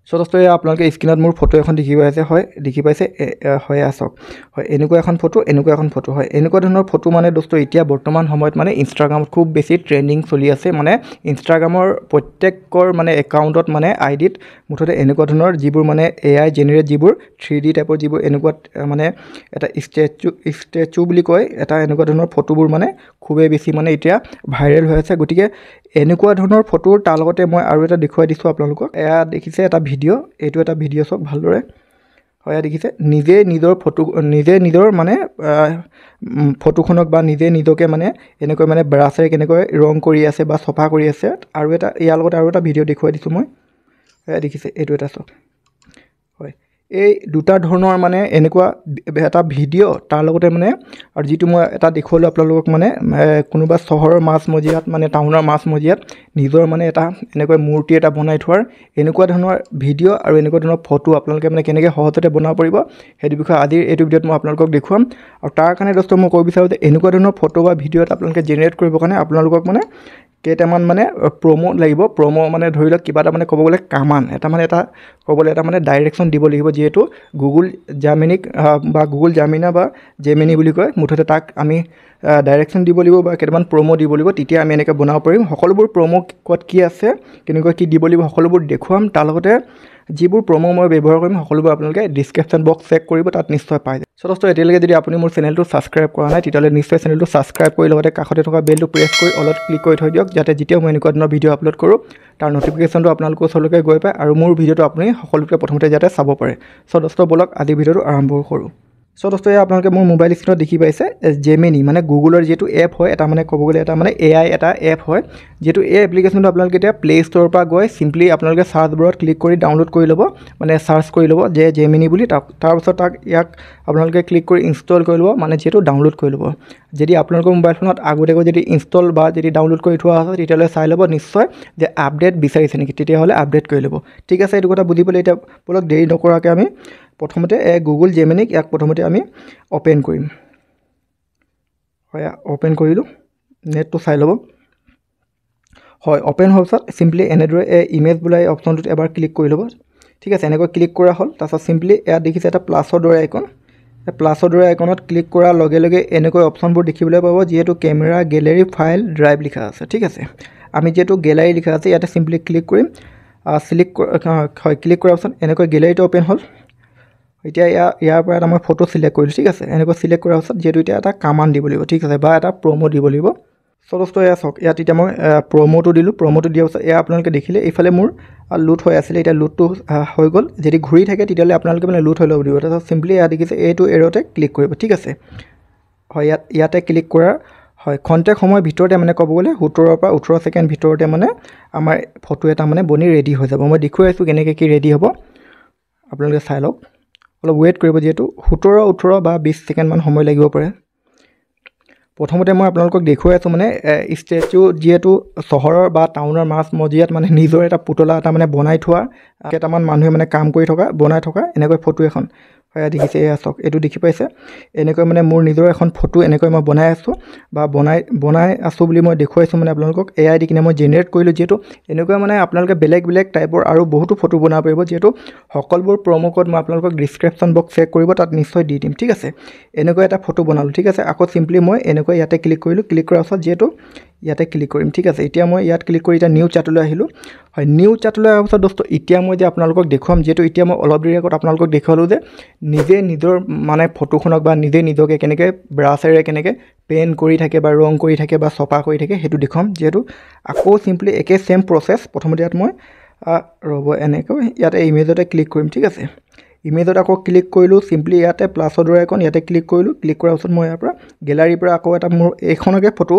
so দোস্ত আপোনালোকে স্ক্ৰীনত মোৰ ফটো এখন দেখি পাইছে হয় দেখি পাইছে হয় আসক হয় এনেকুৱা এখন ফটো হয় এনেকুৱা ধৰণৰ ফটো মানে দোস্ত এতিয়া বৰ্তমান সময়ত মানে ইনষ্টাগ্ৰামত খুব বেছি ট্ৰেণ্ডিং চলি আছে মানে ইনষ্টাগ্ৰামৰ প্ৰত্যেকৰ মানে একাউণ্টত মানে আইডিত মুঠতে এনেকুৱা ধৰণৰ যিবোৰ মানে AI জেনেৰেট যিবোৰ 3D টাইপৰ যিবোৰ এনেকুৱা মানে এটা ষ্টেচু বুলি কয় এটা এনেকুৱা ধৰণৰ ফটোবোৰ মানে খুবেই বেছি মানে এতিয়া ভাইৰেল হৈ আছে গতিকে এনেকুৱা ধৰণৰ ফটোৰ তাৰ লগতে মই আৰু এটা দেখুৱাই দিছোঁ আপোনালোকক এয়া দেখিছে এটা ভিডিঅ' এইটো এটা ভিডিঅ' চাওক ভালদৰে হয় দেখিছে নিজে নিজৰ মানে ফটোখনক বা নিজকে মানে এনেকৈ মানে ব্ৰাছেৰে কেনেকৈ ৰং কৰি আছে বা চফা কৰি আছে আৰু এটা ইয়াৰ লগত আৰু এটা ভিডিঅ' দেখুৱাই দিছোঁ মই দেখিছে এইটো এটা চাওক হয় এই দুটা ধৰণৰ মানে এনেকুৱা এটা ভিডিঅ' তাৰ লগতে মানে আৰু যিটো মই এটা দেখুৱালোঁ আপোনালোকক মানে কোনোবা চহৰৰ মাজমজিয়াত মানে টাউনৰ মাজমজিয়াত নিজৰ মানে এটা এনেকৈ মূৰ্তি এটা বনাই থোৱাৰ এনেকুৱা ধৰণৰ ভিডিঅ' আৰু এনেকুৱা ধৰণৰ ফটো আপোনালোকে মানে কেনেকৈ সহজতে বনাব পাৰিব সেইটো বিষয়ে আজিৰ এইটো ভিডিঅ'ত মই আপোনালোকক দেখুৱাম আৰু তাৰ কাৰণে দোস্ত মই ক'ব বিচাৰোঁ যে এনেকুৱা ধৰণৰ ফটো বা ভিডিঅ'ত আপোনালোকে জেনেৰেট কৰিবৰ কাৰণে আপোনালোকক মানে কেইটামান মানে প্ৰমো লাগিব প্ৰমো মানে ধৰি লওক কিবা এটা মানে ক'ব গ'লে কামান এটা মানে ডাইৰেকশ্যন দিব লাগিব যিহেতু গুগল জামিনিক বা গুগল জামিনা বা জেমিনি বুলি কয় মুঠতে তাক আমি ডাইৰেকশ্যন দিব লাগিব বা কেইটামান প্ৰমো দিব লাগিব তেতিয়া আমি এনেকৈ বনাব পাৰিম সকলোবোৰ প্ৰমো ক'ত কি আছে কেনেকৈ কি দিব লাগিব সকলোবোৰ দেখুৱাম তাৰ লগতে যিবোৰ প্ৰমো মই ব্যৱহাৰ কৰিম সকলোবোৰ আপোনালোকে ডিছক্ৰিপশ্যন বক্স চেক কৰিব তাত নিশ্চয় পাই যায় সো দোস্ত এতিয়ালৈকে যদি আপুনি মোৰ চেনেলটো ছাবস্ক্ৰাইব কৰা নাই তেতিয়াহ'লে নিশ্চয় চেনেলটো ছাবস্ক্ৰাইব কৰি লগতে কাষতে থকা বেলটো প্ৰেছ কৰি অলপ ক্লিক কৰি থৈ দিয়ক যাতে যেতিয়া মই এনেকুৱা ধৰণৰ ভিডিঅ' আপলোড কৰোঁ তাৰ ন'টিফিকেশ্যনটো আপোনালোকৰ ওচৰলৈকে গৈ পায় আৰু মোৰ ভিডিঅ'টো আপুনি সকলোতকৈ প্ৰথমতে যাতে চাব পাৰে সো দোস্ত বলক আজি ভিডিঅ'টো আৰম্ভ কৰোঁ সো দোস্ত আপোনালোকে মোৰ মোবাইল স্ক্ৰীনত দেখি পাইছে জেমিনি মানে গুগলৰ যিটো এপ হয় এটা মানে ক'ব গ'লে এটা মানে AI এটা এপ হয় যিহেতু এই এপ্লিকেশ্যনটো আপোনালোকে এতিয়া প্লে ষ্ট'ৰৰ পৰা গৈ চিম্পলি আপোনালোকে চাৰ্চ বাৰত ক্লিক কৰি ডাউনলোড কৰি ল'ব মানে চাৰ্চ কৰি ল'ব যে জেমিনি বুলি তাৰপিছত ইয়াক আপোনালোকে ক্লিক কৰি ইনষ্টল কৰি ল'ব মানে যিহেতু ডাউনলোড কৰি ল'ব যদি আপোনালোকৰ মোবাইল ফোনত আগতীয়াকৈ যদি ইনষ্টল বা যদি ডাউনলোড কৰি থোৱা আছে তেতিয়াহ'লে চাই ল'ব নিশ্চয় যে আপডেট বিচাৰিছে নেকি তেতিয়াহ'লে আপডেট কৰি ল'ব ঠিক আছে এইটো কথা বুজি পালে এতিয়া বলক দেৰি নকৰাকৈ আমি প্ৰথমতে গুগল জেমিনিক ইয়াক প্ৰথমতে আমি অ'পেন কৰিম হয় অ'পেন কৰিলোঁ নেটটো চাই ল'ব হয় অ'পেন হোৱাৰ পিছত চিম্পলি এনেদৰে ইমেজ বোলা অপশ্যনটোত এবাৰ ক্লিক কৰি ল'ব ঠিক আছে এনেকৈ ক্লিক কৰা হ'ল তাৰপিছত চিম্পলি ইয়াত দেখিছে এটা প্লাছৰ দৰে আইকন প্লাছৰ দৰে আইকনত ক্লিক কৰাৰ লগে লগে এনেকৈ অপশ্যনবোৰ দেখিবলৈ পাব যিহেতু কেমেৰা গেলেৰী ফাইল ড্ৰাইভ লিখা আছে ঠিক আছে আমি যিহেতু গেলাৰী লিখা আছে ইয়াতে চিম্পলি ক্লিক কৰিম ক্লিক কৰাৰ পিছত এনেকৈ গেলাৰীটো অ'পেন হ'ল এতিয়া ইয়াৰ পৰা এটা মই ফটো চিলেক্ট কৰিলোঁ ঠিক আছে এনেকৈ চিলেক্ট কৰাৰ পিছত যিহেতু এতিয়া এটা কামান দিব লাগিব ঠিক আছে বা এটা প্ৰমো দিব লাগিব সো দোস্ত এয়া চাওক ইয়াত এতিয়া মই প্ৰমোটো দিলোঁ প্ৰমোটো দিয়াৰ পিছত এয়া আপোনালোকে দেখিলে এইফালে মোৰ লোড হৈ আছিলে এতিয়া লোডটো হৈ গ'ল যদি ঘূৰি থাকে তেতিয়াহ'লে আপোনালোকে মানে লোড হৈ ল'ব দিব তাৰপিছত চিম্পলি ইয়াত দেখিছে এইটো এৰ'তে ক্লিক কৰিব ঠিক আছে হয় ইয়াতে ক্লিক কৰাৰ হয় খন্তেক সময়ৰ ভিতৰতে মানে ক'ব গ'লে 17 পৰা 18 ছেকেণ্ড ভিতৰতে মানে আমাৰ ফটো এটা মানে বনি ৰেডি হৈ যাব মই দেখুৱাই আছোঁ কেনেকৈ কি ৰেডি হ'ব আপোনালোকে চাই লওক অলপ ৱেইট কৰিব যিহেতু 17 18 বা 20 ছেকেণ্ডমান সময় লাগিব পাৰে প্ৰথমতে মই আপোনালোকক দেখুৱাই আছোঁ মানে ষ্টেচু যিহেতু চহৰৰ বা টাউনৰ মাজমজিয়াত মানে নিজৰ এটা পুতলা এটা মানে বনাই থোৱা কেইটামান মানুহে মানে কাম কৰি বনাই থকা এনেকৈ ফটো এখন হয় দেখিছে এয়া চাওক এইটো দেখি পাইছে এনেকৈ মানে মোৰ নিজৰ এখন ফটো এনেকৈ মই বনাই আছোঁ বা বনাই আছোঁ বুলি মই দেখুৱাইছোঁ মানে আপোনালোকক AI দি কিনে মই জেনেৰেট কৰিলোঁ যিহেতু এনেকুৱা মানে আপোনালোকে বেলেগ টাইপৰ আৰু বহুতো ফটো বনাব পাৰিব যিহেতু সকলোবোৰ প্ৰমো কোড মই আপোনালোকক ডিছক্ৰিপশ্যন বক্স চেক কৰিব তাত নিশ্চয় দি দিম ঠিক আছে এনেকৈ এটা ফটো বনালোঁ ঠিক আছে আকৌ চিম্পলি মই এনেকৈ ইয়াতে ক্লিক কৰিলোঁ ক্লিক কৰাৰ পাছত যিহেতু ইয়াতে ক্লিক কৰিম ঠিক আছে এতিয়া মই ইয়াত ক্লিক কৰি এতিয়া নিউ চাৰ্টলৈ আহিলোঁ হয় নিউ চাৰ্টলৈ অহাৰ পাছত দোস্ত এতিয়া মই যে আপোনালোকক দেখুৱাম যিহেতু এতিয়া মই অলপ দেৰি আগত আপোনালোকক দেখুৱালোঁ যে নিজে নিজৰ মানে ফটোখনক বা নিজকে কেনেকৈ ব্ৰাছেৰে কেনেকৈ পেইণ্ট কৰি থাকে বা ৰং কৰি থাকে বা চফা কৰি থাকে সেইটো দেখুৱাম যিহেতু আকৌ চিম্পলি একে ছেম প্ৰচেছ প্ৰথমতে ইয়াত মই ৰ'ব এনেকৈ ইয়াতে ইমেজতে ক্লিক কৰিম ঠিক আছে ইমেজত আকৌ ক্লিক কৰিলোঁ চিম্পলি ইয়াতে প্লাছৰ দৰে আইকন ইয়াতে ক্লিক কৰিলোঁ ক্লিক কৰাৰ পাছত মই ইয়াৰ পৰা গেলাৰীৰ পৰা আকৌ এটা মোৰ এইখনকে ফটো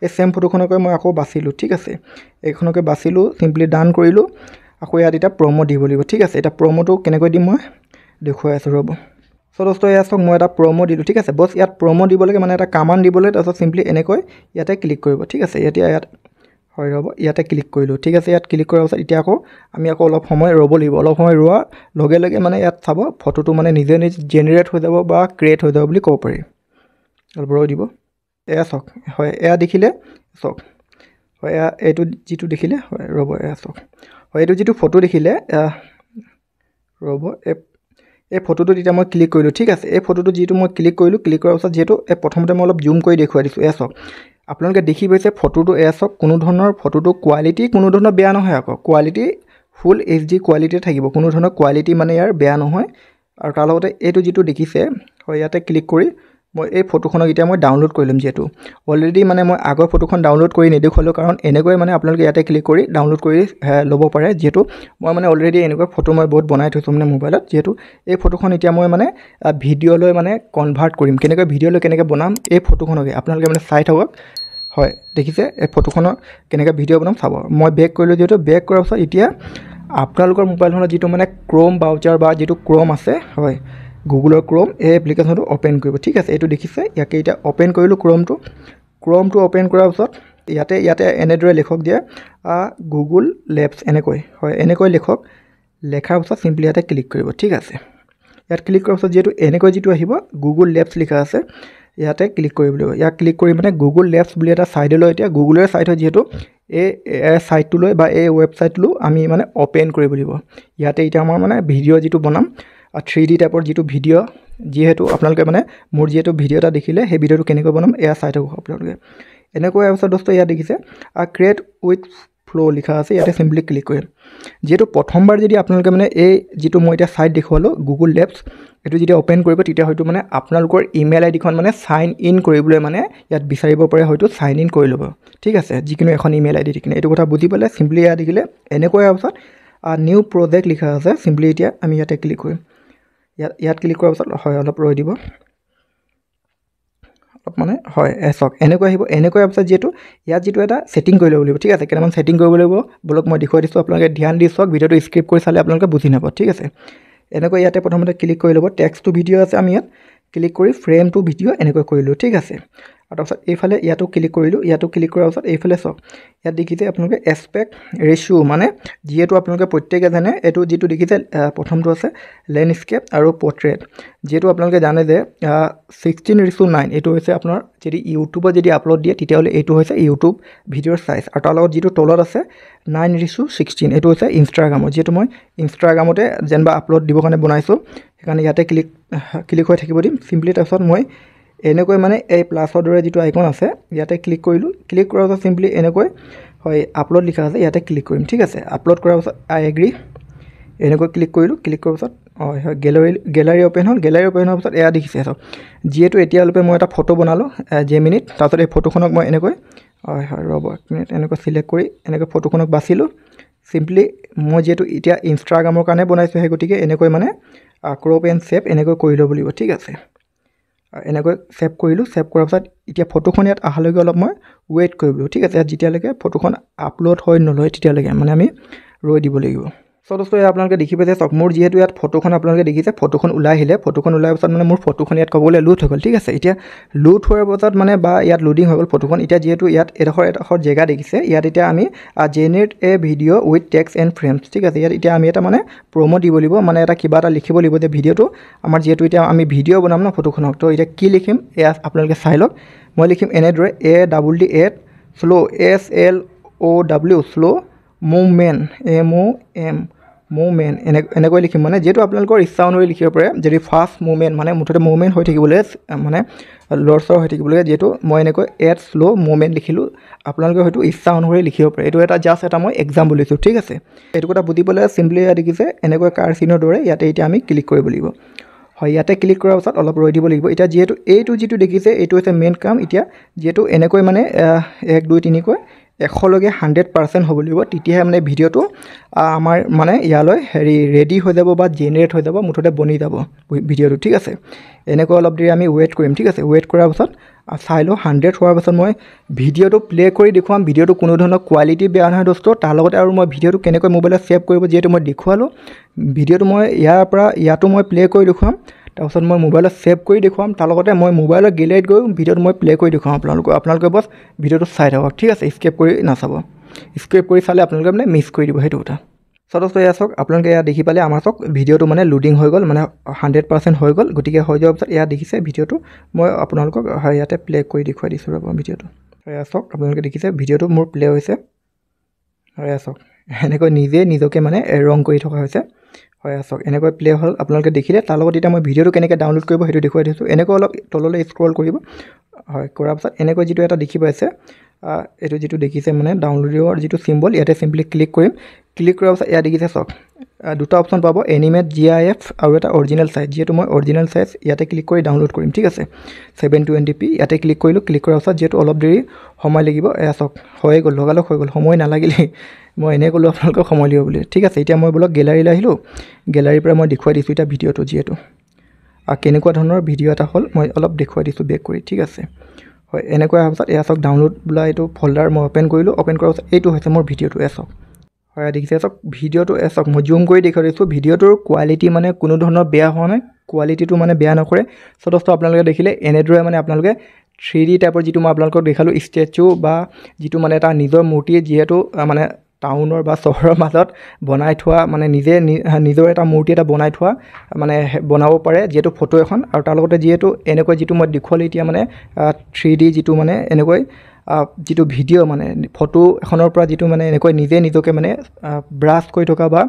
এই ছেম ফটোখনকে মই আকৌ বাচিলোঁ ঠিক আছে এইখনকে বাচিলোঁ চিম্পলি ডান কৰিলোঁ আকৌ ইয়াত এতিয়া প্ৰমো দিব লাগিব ঠিক আছে এতিয়া প্ৰমোটো কেনেকৈ দিম মই দেখুৱাই আছোঁ ৰ'ব সো দোস্ত এয়া চাওক মই এটা প্ৰমো দিলোঁ ঠিক আছে বছ ইয়াত প্ৰমো দিব লাগে মানে এটা কামান দিবলৈ তাৰপিছত চিম্পলি এনেকৈ ইয়াতে ক্লিক কৰিব ঠিক আছে এতিয়া ইয়াত হয় ৰ'ব ইয়াতে ক্লিক কৰিলোঁ ঠিক আছে ইয়াত ক্লিক কৰাৰ পাছত এতিয়া আকৌ আমি আকৌ অলপ সময় ৰ'ব লাগিব অলপ সময় ৰোৱাৰ লগে লগে মানে ইয়াত চাব ফটোটো মানে নিজে জেনেৰেট হৈ যাব বা ক্ৰিয়েট হৈ যাব বুলি ক'ব পাৰি অলপ ৰৈ দিব এয়া চাওক হয় এয়া দেখিলে চাওক হয় এইটো যিটো দেখিলে হয় ৰ'ব এয়া চাওক হয় এইটো যিটো ফটো দেখিলে ৰ'ব এই ফটোটো এতিয়া মই ক্লিক কৰিলোঁ ঠিক আছে এই ফটোটো যিটো মই ক্লিক কৰিলোঁ ক্লিক কৰাৰ পাছত যিহেতু প্ৰথমতে মই অলপ জুম কৰি দেখুৱাই দিছোঁ এয়া চাওক আপোনালোকে দেখি পাইছে ফটোটো এয়া চাওক কোনো ধৰণৰ ফটোটো কোৱালিটি কোনো ধৰণৰ বেয়া নহয় আকৌ কোৱালিটি ফুল HD কোৱালিটিয়ে থাকিব কোনো ধৰণৰ কোৱালিটি মানে ইয়াৰ বেয়া নহয় আৰু তাৰ লগতে এইটো যিটো দেখিছে হয় ইয়াতে ক্লিক কৰি মই এই ফটোখনক এতিয়া মই ডাউনলোড কৰি ল'ম যিহেতু অলৰেডি মানে মই আগৰ ফটোখন ডাউনলোড কৰি নেদেখুৱালোঁ কাৰণ এনেকৈ মানে আপোনালোকে ইয়াতে ক্লিক কৰি ডাউনলোড কৰি ল'ব পাৰে যিহেতু মই মানে অলৰেডি এনেকুৱা ফটো মই বহুত বনাই থৈছোঁ মানে মোবাইলত যিহেতু এই ফটোখন এতিয়া মই মানে ভিডিঅ'লৈ মানে কনভাৰ্ট কৰিম কেনেকৈ ভিডিঅ'লৈ কেনেকৈ বনাম এই ফটোখনকে আপোনালোকে মানে চাই থাকক হয় দেখিছে এই ফটোখনৰ কেনেকৈ ভিডিঅ' বনাম চাব মই বেক কৰিলোঁ যিহেতু বেক কৰাৰ পাছত এতিয়া আপোনালোকৰ মোবাইলখনত যিটো মানে ক্ৰ'ম ব্ৰাউজাৰ বা যিটো ক্ৰ'ম আছে হয় গুগলৰ ক্ৰ'ম এই এপ্লিকেশ্যনটো অ'পেন কৰিব ঠিক আছে এইটো দেখিছে ইয়াকে এতিয়া অ'পেন কৰিলোঁ ক্ৰ'মটো অ'পেন কৰাৰ পাছত ইয়াতে এনেদৰে লিখক দিয়ে গুগল লেবছ এনেকৈ হয় এনেকৈ লেখাৰ পাছত চিম্পলি ইয়াতে ক্লিক কৰিব ঠিক আছে ইয়াত ক্লিক কৰাৰ পাছত যিহেতু এনেকৈ যিটো আহিব গুগল লেবছ লিখা আছে ইয়াতে ক্লিক কৰিব লাগিব ইয়াক ক্লিক কৰি মানে গুগল লেবছ বুলি এটা ছাইডলৈ এতিয়া গুগলৰে ছাইট হয় যিহেতু এই ছাইটটোলৈ বা এই ৱেবছাইটটোলৈ আমি মানে অ'পেন কৰিব লাগিব ইয়াতে এতিয়া আমাৰ মানে ভিডিঅ' যিটো বনাম 3D টাইপৰ যিটো ভিডিঅ' যিহেতু আপোনালোকে মানে মোৰ যিহেতু ভিডিঅ' এটা দেখিলে সেই ভিডিঅ'টো কেনেকৈ বনাম এয়া চাই থাকক আপোনালোকে এনেকৈ অৱস্থা দোস্ত ইয়াত দেখিছে ক্ৰিয়েট উইথ ফ্ল' লিখা আছে ইয়াতে চিম্পলি ক্লিক কৰিম যিহেতু প্ৰথমবাৰ যদি আপোনালোকে মানে এই যিটো মই এতিয়া ছাইট দেখুৱালোঁ গুগল লেবছ এইটো যেতিয়া অ'পেন কৰিব তেতিয়া হয়তো মানে আপোনালোকৰ ইমেইল আইডিখন মানে চাইন ইন কৰিবলৈ মানে ইয়াত বিচাৰিব পাৰে হয়তো চাইন ইন কৰি ল'ব ঠিক আছে যিকোনো এখন ইমেইল আইডি দি কিনে এইটো কথা বুজি পালে চিম্পলি ইয়াত দেখিলে এনেকৈ অৱস্থাত নিউ প্ৰজেক্ট লিখা আছে চিম্পলি এতিয়া আমি ইয়াতে ক্লিক কৰিম ইয়াত ক্লিক কৰাৰ পাছত হয় অলপ ৰৈ দিব অলপ মানে হয় চাওক এনেকৈ আহিব এনেকৈ অৱস্থাত যিহেতু ইয়াত যিটো এটা ছেটিং কৰি ল'ব লাগিব ঠিক আছে কেইটামান ছেটিং কৰিব লাগিব বলক মই দেখুৱাই দিছোঁ আপোনালোকে ধ্যান দি চাওক ভিডিঅ'টো স্ক্ৰিপ্ট কৰি চালে আপোনালোকে বুজি নাপাব ঠিক আছে এনেকৈ ইয়াতে প্ৰথমতে ক্লিক কৰি ল'ব টেক্সট টু ভিডিঅ' আছে আমি ইয়াত ক্লিক কৰি ফ্ৰেম টু ভিডিঅ' এনেকৈ কৰিলোঁ ঠিক আছে আৰু তাৰপিছত এইফালে ইয়াতো ক্লিক কৰিলোঁ ইয়াতো ক্লিক কৰাৰ পাছত এইফালে চাওক ইয়াত দেখিছে আপোনালোকে এছপেক্ট ৰেচিঅ' মানে যিহেতু আপোনালোকে প্ৰত্যেকে জানে এইটো যিটো দেখিছে প্ৰথমটো আছে লেণ্ডস্কেপ আৰু পৰ্ট্ৰেইট যিহেতু আপোনালোকে জানে যে 16:9 এইটো হৈছে আপোনাৰ যদি ইউটিউবত যদি আপলোড দিয়ে তেতিয়াহ'লে এইটো হৈছে ইউটিউব ভিডিঅ'ৰ চাইজ আৰু তাৰ লগত যিটো তলত আছে 9:16 এইটো হৈছে ইনষ্টাগ্ৰামত যিহেতু মই ইনষ্টাগ্ৰামতে যেনিবা আপলোড দিবৰ কাৰণে বনাইছোঁ সেইকাৰণে ইয়াতে ক্লিক হৈ থাকিব দিম চিম্পলি তাৰপিছত মই এনেকৈ মানে এই প্লাছৰ দৰে যিটো আইকন আছে ইয়াতে ক্লিক কৰিলোঁ ক্লিক কৰাৰ পাছত চিম্পলি এনেকৈ হয় আপলোড লিখা আছে ইয়াতে ক্লিক কৰিম ঠিক আছে আপলোড কৰাৰ পাছত আই এগ্ৰী এনেকৈ ক্লিক কৰিলোঁ ক্লিক কৰাৰ পাছত হয় গেলাৰী অ'পেন হ'ল গেলাৰী অ'পেন হোৱাৰ পাছত এয়া দেখিছে চাওক যিহেতু এতিয়ালৈকে মই এটা ফটো বনালোঁ জেমিনিত তাৰপিছত এই ফটোখনক মই এনেকৈ হয় ৰ'ব এক মিনিট এনেকৈ চিলেক্ট কৰি এনেকৈ ফটোখনক বাচিলোঁ চিম্পলি মই যিহেতু এতিয়া ইনষ্টাগ্ৰামৰ কাৰণে বনাইছোঁ সেই গতিকে এনেকৈ মানে ক্ৰপ এণ্ড ছেভ এনেকৈ কৰি ল'ব লাগিব ঠিক আছে এনেকৈ ছেভ কৰিলোঁ ছেভ কৰাৰ পাছত এতিয়া ফটোখন ইয়াত অহালৈকে অলপ মই ৱেইট কৰিব লাগিব ঠিক আছে ইয়াত যেতিয়ালৈকে ফটোখন আপলোড হৈ নলয় তেতিয়ালৈকে মানে আমি ৰৈ দিব লাগিব চ' দোস্ত আপোনালোকে দেখি পাইছে চাওক মোৰ যিহেতু ইয়াত ফটোখন আপোনালোকে দেখিছে ফটোখন ওলাই আহিলে ফটোখন ওলাই পাছত মানে মোৰ ফটোখন ইয়াত ক'বলৈ লোড হৈ গ'ল ঠিক আছে এতিয়া লোড হোৱাৰ পাছত মানে বা ইয়াত লোডিং হৈ গ'ল ফটোখন এতিয়া যিহেতু ইয়াত এডোখৰ জেগা দেখিছে ইয়াত এতিয়া আমি generate A video' with text and frames ঠিক আছে ইয়াত এতিয়া আমি এটা মানে প্ৰ'মো দিব লাগিব মানে এটা কিবা এটা লিখিব লাগিব যে ভিডিঅ'টো আমাৰ যিহেতু এতিয়া আমি ভিডিঅ' বনাম ন ফটোখনক তো এতিয়া কি লিখিম এয়া আপোনালোকে চাই লওক মই লিখিম এনেদৰে ADD slow' SLOW slow' movement movement এনেকৈ লিখিম মানে যিহেতু আপোনালোকৰ ইচ্ছা অনুসৰি লিখিব পাৰে যদি ফাষ্ট মুভমেণ্ট মানে মুঠতে মুভমেণ্ট হৈ থাকিবলৈ মানে লৰচৰ হৈ থাকিবলৈ যিহেতু মই এনেকৈ এড শ্ল' মুভমেণ্ট লিখিলোঁ আপোনালোকে হয়তো ইচ্ছা অনুসৰি লিখিব পাৰে এইটো এটা জাষ্ট এটা মই এক্সাম্পল দিছোঁ ঠিক আছে এইটো কথা বুজি পালে চিম্পলি দেখিছে এনেকৈ কাৰ চিনৰ দৰে ইয়াতে এতিয়া আমি ক্লিক কৰিব লাগিব হয় ইয়াতে ক্লিক কৰাৰ পাছত অলপ ৰৈ দিব লাগিব এতিয়া যিহেতু এইটো যিটো দেখিছে এইটো হৈছে মেইন কাম এতিয়া যিহেতু এনেকৈ মানে 1 2 3 কৈ 100লৈকে 100% হ'ব লাগিব তেতিয়াহে মানে ভিডিঅ'টো আমাৰ মানে ইয়ালৈ ৰেডি হৈ যাব বা জেনেৰেট হৈ যাব মুঠতে বনি যাব ভিডিঅ'টো ঠিক আছে এনেকৈ অলপ দেৰি আমি ৱেইট কৰিম ঠিক আছে ৱেইট কৰাৰ পাছত চাই লওঁ 100 হোৱাৰ পাছত মই ভিডিঅ'টো প্লে কৰি দেখুৱাম ভিডিঅ'টো কোনো ধৰণৰ কোৱালিটি বেয়া নহয় দোস্ত তাৰ লগতে আৰু মই ভিডিঅ'টো কেনেকৈ মোবাইলত ছেভ কৰিব যিহেতু মই দেখুৱালোঁ ভিডিঅ'টো মই ইয়াতো মই প্লে কৰি দেখুৱাম তাৰপিছত মই মোবাইলত ছেভ কৰি দেখুৱাম তাৰ লগতে মই মোবাইলৰ গেলেৰীত গৈ ভিডিঅ'টো মই প্লে কৰি দেখুৱাম আপোনালোকে বছ ভিডিঅ'টো চাই থাকক ঠিক আছে স্কিপ কৰি নাচাব স্কিপ কৰি চালে আপোনালোকে মানে মিছ কৰি দিব সেইটো কথা চ' দোস্ত এয়া চাওক আপোনালোকে এয়া দেখি পালে আমাৰ চাওক ভিডিঅ'টো মানে লোডিং হৈ গ'ল মানে 100% হৈ গ'ল গতিকে হৈ যোৱাৰ পিছত এয়া দেখিছে ভিডিঅ'টো মই আপোনালোকক ইয়াতে প্লে কৰি দেখুৱাই দিছোঁ ৰ'ব ভিডিঅ'টো এয়া চাওক আপোনালোকে দেখিছে ভিডিঅ'টো মোৰ প্লে হৈছে এয়া চাওক এনেকৈ নিজকে মানে ৰং কৰি থকা হৈছে হয় চাওক এনেকৈ প্লে হ'ল আপোনালোকে দেখিলে তাৰ লগত এতিয়া মই ভিডিঅ'টো কেনেকৈ ডাউনলোড কৰিব সেইটো দেখুৱাই দিছোঁ এনেকৈ অলপ তললৈ স্ক্ৰল কৰিব হয় কৰাৰ পাছত এনেকৈ যিটো এটা দেখি পাইছে এইটো যিটো দেখিছে মানে ডাউনলোডৰ যিটো চিম্বল ইয়াতে চিম্পলি ক্লিক কৰিম ক্লিক কৰাৰ পাছত ইয়াত দেখিছে চাওক দুটা অপশ্যন পাব এনিমেট GIF আৰু এটা অৰিজিনেল চাইজ যিহেতু মই অৰিজিনেল চাইজ ইয়াতে ক্লিক কৰি ডাউনলোড কৰিম ঠিক আছে 720p ইয়াতে ক্লিক কৰিলোঁ ক্লিক কৰাৰ পাছত যিহেতু অলপ দেৰি সময় লাগিব এয়া চাওক হৈ গ'ল লগালগ হৈ গ'ল সময় নালাগিলেই মই এনেই ক'লোঁ আপোনালোকক সময় লাগিব বুলি ঠিক আছে এতিয়া মই বোলক গেলাৰীলৈ আহিলোঁ গেলাৰীৰ পৰা মই দেখুৱাই দিছোঁ এতিয়া ভিডিঅ'টো যিহেতু কেনেকুৱা ধৰণৰ ভিডিঅ' এটা হ'ল মই অলপ দেখুৱাই দিছোঁ বেক কৰি ঠিক আছে হয় এনেকুৱা হোৱাৰ পাছত এয়া চাওক ডাউনলোড বোলা এইটো ফল্ডাৰ মই অ'পেন কৰিলোঁ অ'পেন কৰাৰ পাছত এইটো হৈছে মোৰ ভিডিঅ'টো এয়া চাওক হয় দেখিছে চাওক ভিডিঅ'টো এয়া চাওক মই জুম কৰি দেখুৱাই দিছোঁ ভিডিঅ'টোৰ কোৱালিটি মানে কোনো ধৰণৰ বেয়া হোৱা নাই কোৱালিটিটো মানে বেয়া নকৰে চ' দোস্ত আপোনালোকে দেখিলে এনেদৰে মানে আপোনালোকে 3D টাইপৰ যিটো মই আপোনালোকক দেখালোঁ ষ্টেচু বা যিটো মানে এটা নিজৰ মূৰ্তি যিহেতু মানে টাউনৰ বা চহৰৰ মাজত বনাই থোৱা মানে নিজৰ এটা মূৰ্তি এটা বনাই থোৱা মানে বনাব পাৰে যিহেতু ফটো এখন আৰু তাৰ লগতে যিহেতু এনেকৈ যিটো মই দেখুৱালোঁ এতিয়া মানে 3D যিটো মানে এনেকৈ যিটো ভিডিঅ' মানে ফটো এখনৰ পৰা যিটো মানে এনেকৈ নিজকে মানে ব্ৰাছ কৰি থকা বা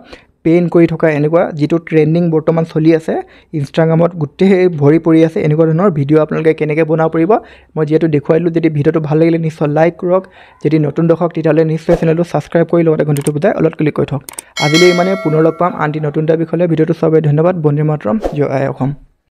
পেইণ্ট কৰি থকা এনেকুৱা যিটো ট্ৰেণ্ডিং বৰ্তমান চলি আছে ইনষ্টাগ্ৰামত গোটেই ভৰি পৰি আছে এনেকুৱা ধৰণৰ ভিডিঅ' আপোনালোকে কেনেকৈ বনাব পাৰিব মই যিহেতু দেখুৱাইলোঁ যদি ভিডিঅ'টো ভাল লাগিলে নিশ্চয় লাইক কৰক যদি নতুন দৰ্শক তেতিয়াহ'লে নিশ্চয় চেনেলটো ছাবস্ক্ৰাইব কৰি লগতে ঘণ্টিটো বজাই অলপ ক্লিক কৰি থওক আজিলৈ মানে পুনৰ লগ পাম আনটি নতুন এটা বিষয়লৈ ভিডিঅ'টো চাবলৈ ধন্যবাদ বন্দে মাতৰম জয় আই অসম